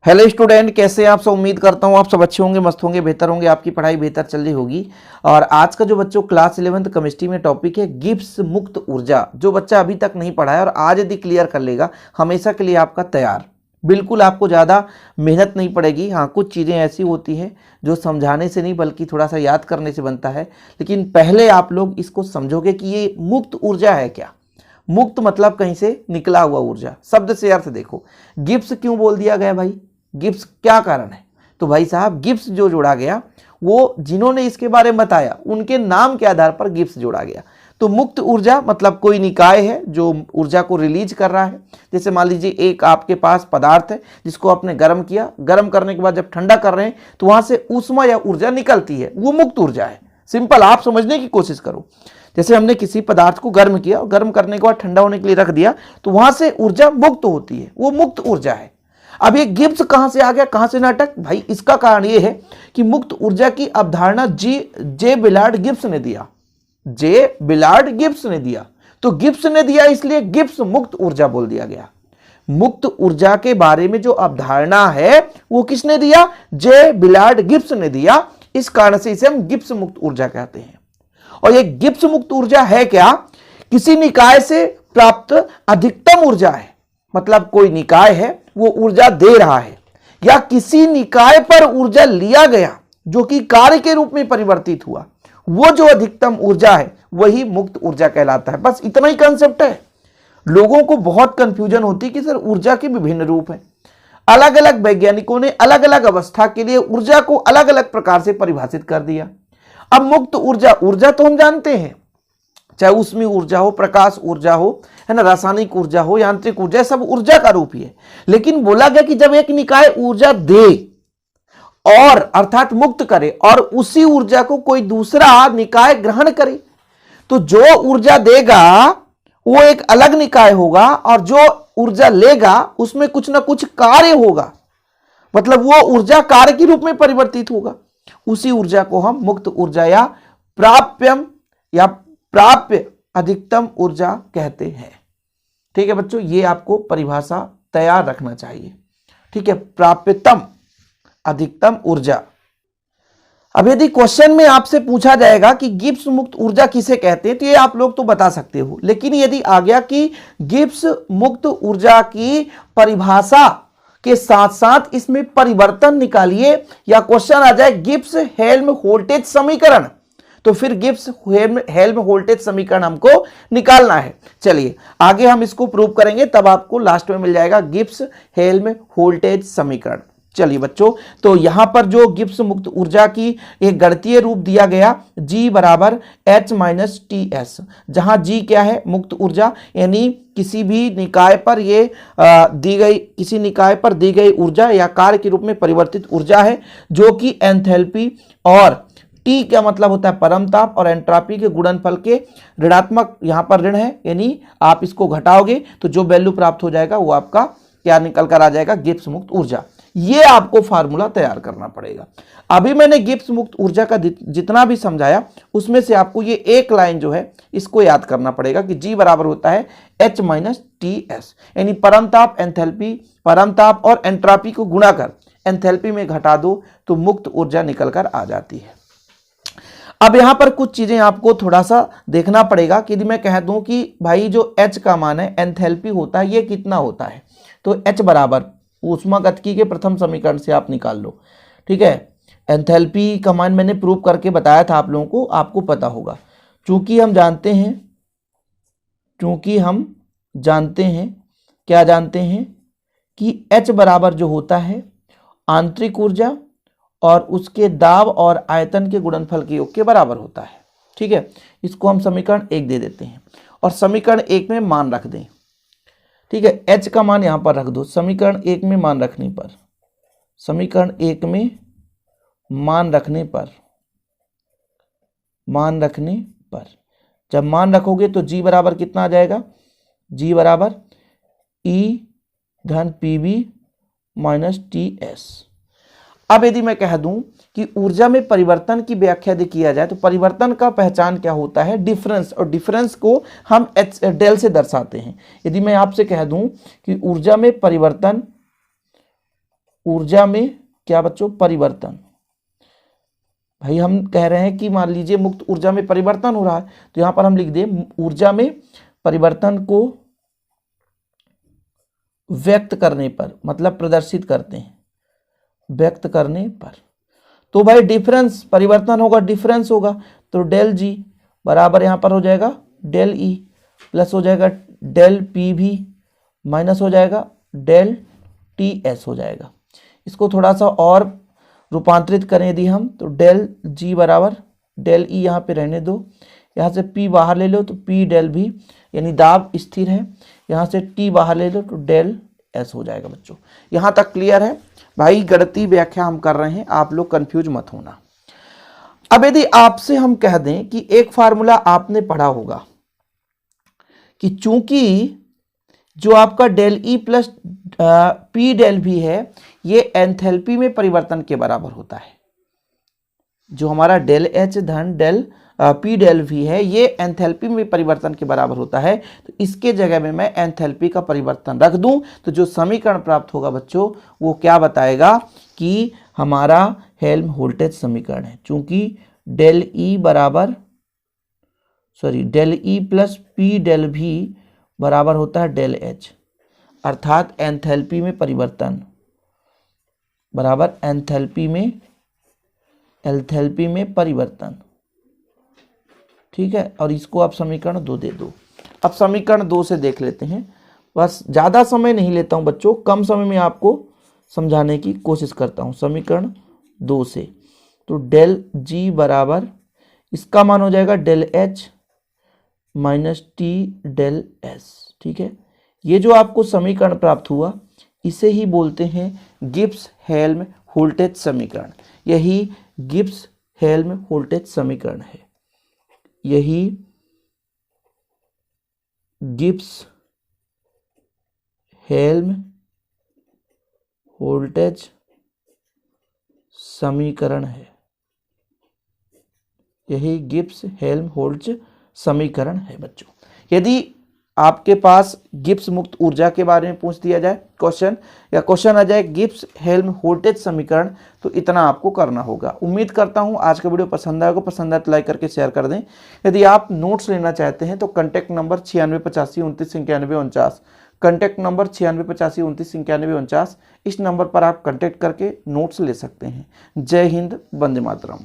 Hello student, कैसे हैं आप सब। उम्मीद करता हूँ आप सब अच्छे होंगे, मस्त होंगे, बेहतर होंगे, आपकी पढ़ाई बेहतर चल रही होगी। और आज का जो बच्चों क्लास 11th केमिस्ट्री में टॉपिक है गिब्स मुक्त ऊर्जा। जो बच्चा अभी तक नहीं पढ़ा है और आज यदि क्लियर कर लेगा, हमेशा के लिए आपका तैयार। बिल्कुल आपको ज़्यादा मेहनत नहीं पड़ेगी। हाँ, कुछ चीज़ें ऐसी होती हैं जो समझाने से नहीं बल्कि थोड़ा सा याद करने से बनता है। लेकिन पहले आप लोग इसको समझोगे कि ये मुक्त ऊर्जा है क्या। मुक्त मतलब कहीं से निकला हुआ ऊर्जा। शब्द से अर्थ देखो, गिब्स क्यों बोल दिया गया भाई, गिब्स क्या कारण है। तो भाई साहब, गिब्स जो जोड़ा गया वो जिन्होंने इसके बारे में बताया उनके नाम के आधार पर गिब्स जोड़ा गया। तो मुक्त ऊर्जा मतलब कोई निकाय है जो ऊर्जा को रिलीज कर रहा है। जैसे मान लीजिए एक आपके पास पदार्थ है जिसको आपने गर्म किया, गर्म करने के बाद जब ठंडा कर रहे हैं तो वहां से ऊष्मा या ऊर्जा निकलती है, वो मुक्त ऊर्जा है। सिंपल, आप समझने की कोशिश करो। जैसे हमने किसी पदार्थ को गर्म किया और गर्म करने के बाद ठंडा होने के लिए रख दिया तो वहां से ऊर्जा मुक्त होती है, वो मुक्त ऊर्जा है। अब ये गिब्स कहां से आ गया, कहां से नाटक भाई। इसका कारण ये है कि मुक्त ऊर्जा की अवधारणा जे बिलार्ड गिब्स ने दिया। जे बिलार्ड गिब्स ने दिया, तो गिब्स ने दिया इसलिए गिब्स मुक्त ऊर्जा बोल दिया गया। मुक्त ऊर्जा के बारे में जो अवधारणा है वो किसने दिया, जे बिलार्ड गिब्स ने दिया। इस कारण से इसे हम गिब्स मुक्त ऊर्जा कहते हैं। और ये गिब्स मुक्त ऊर्जा है क्या, किसी निकाय से प्राप्त अधिकतम ऊर्जा है। मतलब कोई निकाय है वो ऊर्जा दे रहा है, या किसी निकाय पर ऊर्जा लिया गया जो कि कार्य के रूप में परिवर्तित हुआ, वो जो अधिकतम ऊर्जा है वही मुक्त ऊर्जा कहलाता है। बस इतना ही कंसेप्ट है। लोगों को बहुत कंफ्यूजन होती है कि सर ऊर्जा के विभिन्न रूप हैं। अलग अलग वैज्ञानिकों ने अलग अलग अवस्था के लिए ऊर्जा को अलग अलग प्रकार से परिभाषित कर दिया। अब मुक्त ऊर्जा, ऊर्जा तो हम जानते हैं, चाहे ऊष्मीय ऊर्जा हो, प्रकाश ऊर्जा हो, है ना, रासायनिक ऊर्जा हो, यांत्रिक ऊर्जा, सब ऊर्जा का रूप ही है। लेकिन बोला गया कि जब एक निकाय ऊर्जा दे और अर्थात मुक्त करे और उसी ऊर्जा को कोई दूसरा निकाय ग्रहण करे, तो जो ऊर्जा देगा वो एक अलग निकाय होगा और जो ऊर्जा लेगा उसमें कुछ ना कुछ कार्य होगा। मतलब वो ऊर्जा कार्य के रूप में परिवर्तित होगा। उसी ऊर्जा को हम मुक्त ऊर्जा या प्राप्य अधिकतम ऊर्जा कहते हैं। ठीक है बच्चों, ये आपको परिभाषा तैयार रखना चाहिए। ठीक है, प्राप्यतम अधिकतम ऊर्जा। अब यदि क्वेश्चन में आपसे पूछा जाएगा कि गिब्स मुक्त ऊर्जा किसे कहते हैं, तो ये आप लोग तो बता सकते हो। लेकिन यदि आ गया कि गिब्स मुक्त ऊर्जा की परिभाषा के साथ साथ इसमें परिवर्तन निकालिए, या क्वेश्चन आ जाए गिब्स हेल्महोल्ट्ज़ समीकरण, तो फिर गिब्स हेल्महोल्ट्ज़ समीकरण हमको निकालना है। चलिए आगे हम इसको प्रूव करेंगे, तब आपको लास्ट में मिल जाएगा गिब्स हेल्महोल्ट्ज़ समीकरण। चलिए बच्चों, तो यहां पर जो गिब्स मुक्त ऊर्जा की एक गणितीय रूप दिया गया, G बराबर H माइनस TS, जहां G क्या है, मुक्त ऊर्जा, यानी किसी भी निकाय पर ये किसी निकाय पर दी गई ऊर्जा या कार्य के रूप में परिवर्तित ऊर्जा है, जो कि एंथैल्पी, और T क्या मतलब होता है परमताप, और एंट्रोपी के गुणनफल के ऋणात्मक यहां पर ऋण है, यानी आप इसको घटाओगे तो जो वैल्यू प्राप्त हो जाएगा वो आपका क्या निकल कर आ जाएगा, गिब्स मुक्त ऊर्जा। ये आपको फार्मूला तैयार करना पड़ेगा। अभी मैंने गिब्स मुक्त ऊर्जा का जितना भी समझाया उसमें से आपको ये एक लाइन जो है इसको याद करना पड़ेगा कि G बराबर होता है H माइनस TS, यानी परमताप, एंथैल्पी, परमताप और एंट्रोपी को गुणा कर एंथैल्पी में घटा दो तो मुक्त ऊर्जा निकल कर आ जाती है। अब यहां पर कुछ चीजें आपको थोड़ा सा देखना पड़ेगा कि यदि मैं कह दूं कि भाई जो H का मान है एंथैल्पी होता है, ये कितना होता है, तो H बराबर ऊष्मागतिकी के प्रथम समीकरण से आप निकाल लो। ठीक है, एंथैल्पी का मान मैंने प्रूव करके बताया था आप लोगों को, आपको पता होगा। चूंकि हम जानते हैं क्या जानते हैं कि H बराबर जो होता है आंतरिक ऊर्जा और उसके दाब और आयतन के गुणनफल के योग के बराबर होता है। ठीक है, इसको हम समीकरण 1 दे देते हैं और समीकरण 1 में मान रख दें। ठीक है, H का मान यहां पर रख दो समीकरण 1 में मान रखने पर, समीकरण 1 में मान रखने पर जब मान रखोगे तो G बराबर कितना आ जाएगा, G बराबर E धन PV माइनस TS। अब यदि मैं कह दूं कि ऊर्जा में परिवर्तन की व्याख्या यदि किया जाए तो परिवर्तन का पहचान क्या होता है, डिफरेंस, और डिफरेंस को हम डेल से दर्शाते हैं। यदि मैं आपसे कह दूं कि ऊर्जा में परिवर्तन ऊर्जा में क्या बच्चों, परिवर्तन। भाई हम कह रहे हैं कि मान लीजिए मुक्त ऊर्जा में परिवर्तन हो रहा है, तो यहां पर हम लिख दें ऊर्जा में परिवर्तन को व्यक्त करने पर, मतलब प्रदर्शित करते हैं, व्यक्त करने पर। तो भाई डिफरेंस, परिवर्तन होगा, डिफरेंस होगा, तो डेल जी बराबर यहां पर हो जाएगा डेल ई, प्लस हो जाएगा डेल पी भी, माइनस हो जाएगा डेल टी एस हो जाएगा। इसको थोड़ा सा और रूपांतरित करें यदि हम, तो डेल जी बराबर डेल ई यहाँ पे रहने दो, यहाँ से पी बाहर ले लो तो पी डेल भी, यानी दाब स्थिर है, यहाँ से टी बाहर ले लो तो डेल एस हो जाएगा। बच्चों यहाँ तक क्लियर है? भाई गणितीय व्याख्या हम कर रहे हैं, आप लोग कंफ्यूज मत होना। अब यदि आपसे हम कह दें कि एक फार्मूला आपने पढ़ा होगा कि चूंकि जो आपका del E plus P del V है ये एंथैल्पी में परिवर्तन के बराबर होता है। जो हमारा डेल एच धन डेल पी डेल भी है ये एंथैल्पी में परिवर्तन के बराबर होता है, तो इसके जगह में मैं एंथैल्पी का परिवर्तन रख दूं तो जो समीकरण प्राप्त होगा बच्चों वो क्या बताएगा कि हमारा हेल्महोल्ट्ज़ समीकरण है। चूंकि डेल ई बराबर del E plus P del V बराबर होता है डेल एच, अर्थात एंथैल्पी में परिवर्तन बराबर एंथैल्पी में परिवर्तन। ठीक है, और इसको आप समीकरण 2 दे दो। अब समीकरण 2 से देख लेते हैं, बस ज़्यादा समय नहीं लेता हूं बच्चों, कम समय में आपको समझाने की कोशिश करता हूं। समीकरण 2 से तो डेल जी बराबर इसका मान हो जाएगा del H minus T del S. ठीक है, ये जो आपको समीकरण प्राप्त हुआ इसे ही बोलते हैं गिब्स हेल्महोल्ट्ज़ समीकरण। यही गिब्स हेल्महोल्ट्ज़ समीकरण है, यही गिब्स हेल्महोल्ट्ज़ समीकरण है, यही गिब्स हेल्महोल्ट्ज़ समीकरण है। बच्चों यदि आपके पास गिब्स मुक्त ऊर्जा के बारे में पूछ दिया जाए क्वेश्चन, या क्वेश्चन आ जाए गिब्स हेल्महोल्ट्ज़ समीकरण, तो इतना आपको करना होगा। उम्मीद करता हूं आज का वीडियो पसंद आएगा, पसंद आए तो लाइक करके शेयर कर दें। यदि आप नोट्स लेना चाहते हैं तो कॉन्टैक्ट नंबर 9685299149, कॉन्टैक्ट नंबर 9685299149, इस नंबर पर आप कॉन्टैक्ट करके नोट्स ले सकते हैं। जय हिंद, वंदे मातरम।